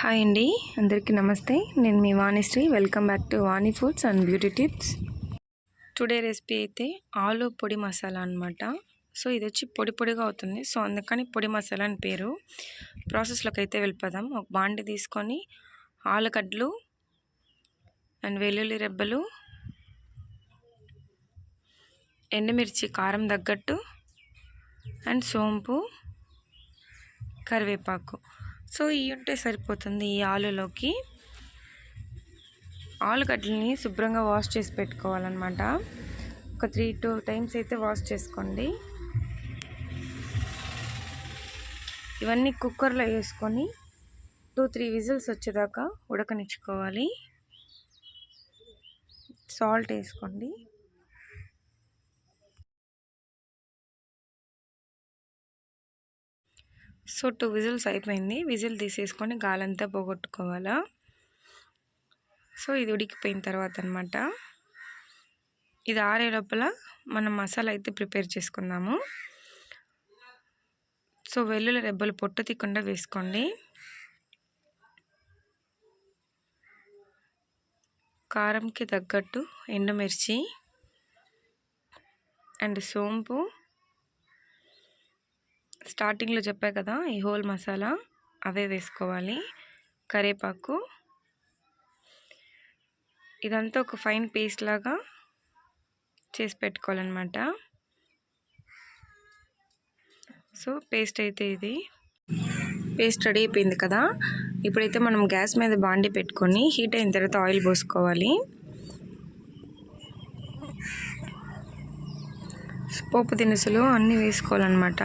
Hi అండి, అందరికీ నమస్తే. నేను మీ Vanisri. Welcome back to Vani foods and beauty tips. Today recipe అయితే ఆలు పొడి మసాలా అనమాట. సో ఇది వచ్చి పొడి పొడిగా అవుతుంది, సో అందుకని పొడి మసాలా అని పేరు. ప్రాసెస్లోకి అయితే వెళ్ళిపోదాం. ఒక బాండి తీసుకొని ఆలుగడ్డలు అండ్ వెల్లుల్లి రెబ్బలు, ఎండుమిర్చి కారం తగ్గట్టు అండ్ సోంపు, కరివేపాకు. సో ఇవి ఉంటే సరిపోతుంది. ఈ ఆలులోకి ఆలుగడ్డలని శుభ్రంగా వాష్ చేసి పెట్టుకోవాలన్నమాట. ఒక 3-2 టైమ్స్ అయితే వాష్ చేసుకోండి. ఇవన్నీ కుక్కర్లో వేసుకొని 2-3 విజిల్స్ వచ్చేదాకా ఉడకనిచ్చుకోవాలి. సాల్ట్ వేసుకోండి. సో 2 విజిల్స్ అయిపోయింది. విజిల్ తీసేసుకొని గాలంతా పోగొట్టుకోవాలా. సో ఇది ఉడికిపోయిన తర్వాత అనమాట, ఇది ఆరే లోపల మనం మసాలా అయితే ప్రిపేర్ చేసుకుందాము. సో వెల్లుల్లి రెబ్బలు పొట్టు తీయకుండా వేసుకోండి. కారంకి తగ్గట్టు ఎండుమిర్చి అండ్ సోంపు, స్టార్టింగ్లో చెప్పా కదా ఈ హోల్ మసాలా, అవే వేసుకోవాలి. కరివేపాకు, ఇదంతా ఒక ఫైన్ పేస్ట్ లాగా చేసి పెట్టుకోవాలన్నమాట. సో పేస్ట్ అయితే ఇది పేస్ట్ రెడీ అయిపోయింది కదా. ఇప్పుడైతే మనం గ్యాస్ మీద బాండి పెట్టుకొని హీట్ అయిన తర్వాత ఆయిల్ పోసుకోవాలి. పోపు దినుసులు అన్నీ వేసుకోవాలన్నమాట.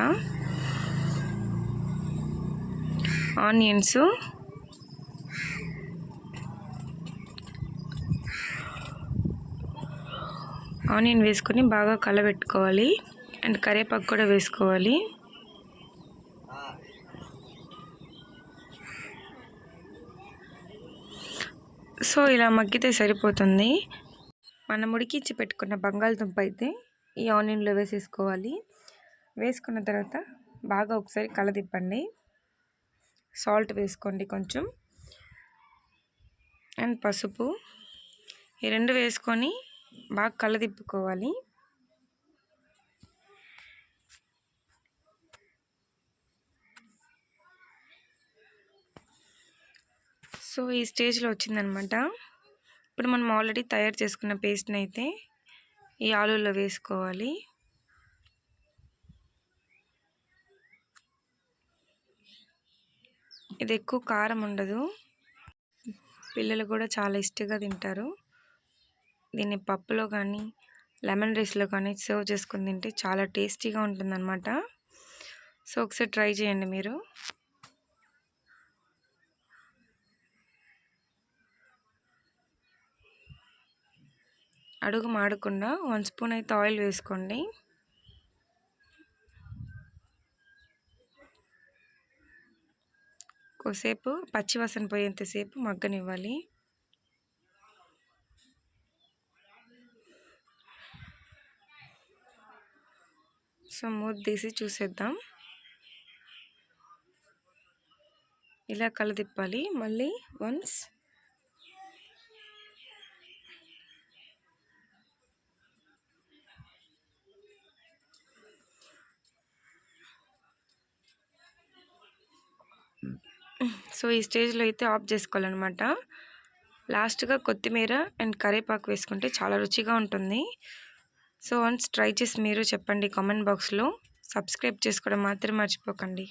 ఆనియన్స్, ఆనియన్ వేసుకొని బాగా కలబెట్టుకోవాలి. అండ్ కరివేపాకు కూడా వేసుకోవాలి. సో ఇలా మగ్గితే సరిపోతుంది. మనం ఉడికించి పెట్టుకున్న బంగాళదుంప అయితే ఈ ఆనియన్లో వేసేసుకోవాలి. వేసుకున్న తర్వాత బాగా ఒకసారి కలదిప్పండి. సాల్ట్ వేసుకోండి కొంచెం, అండ్ పసుపు, ఈ రెండు వేసుకొని బాగా కలదిప్పుకోవాలి. సో ఈ స్టేజ్లో వచ్చిందనమాట. ఇప్పుడు మనం ఆల్రెడీ తయారు చేసుకున్న పేస్ట్ని అయితే ఈ ఆలులో వేసుకోవాలి. ఇది ఎక్కువ కారం ఉండదు, పిల్లలు కూడా చాలా ఇష్టంగా తింటారు. దీన్ని పప్పులో కానీ లెమన్ రైస్లో కానీ సర్వ్ చేసుకుని తింటే చాలా టేస్టీగా ఉంటుందన్నమాట. సో ఒకసారి ట్రై చేయండి మీరు. అడుగు మాడకుండా 1 స్పూన్ అయితే ఆయిల్ వేసుకోండి. కొద్దిసేపు పచ్చివాసన పోయేంతసేపు మగ్గనివ్వాలి. సో మూత తీసి చూసేద్దాం. ఇలా కలదిప్పాలి మళ్ళీ వన్స్. సో ఈ స్టేజ్లో అయితే ఆఫ్ చేసుకోవాలన్నమాట. లాస్ట్గా కొత్తిమీర అండ్ కరివేపాకు వేసుకుంటే చాలా రుచిగా ఉంటుంది. సో వన్స్ ట్రై చేసి మీరు చెప్పండి కామెంట్ బాక్స్లో. సబ్స్క్రైబ్ చేసుకోవడం మాత్రం మర్చిపోకండి.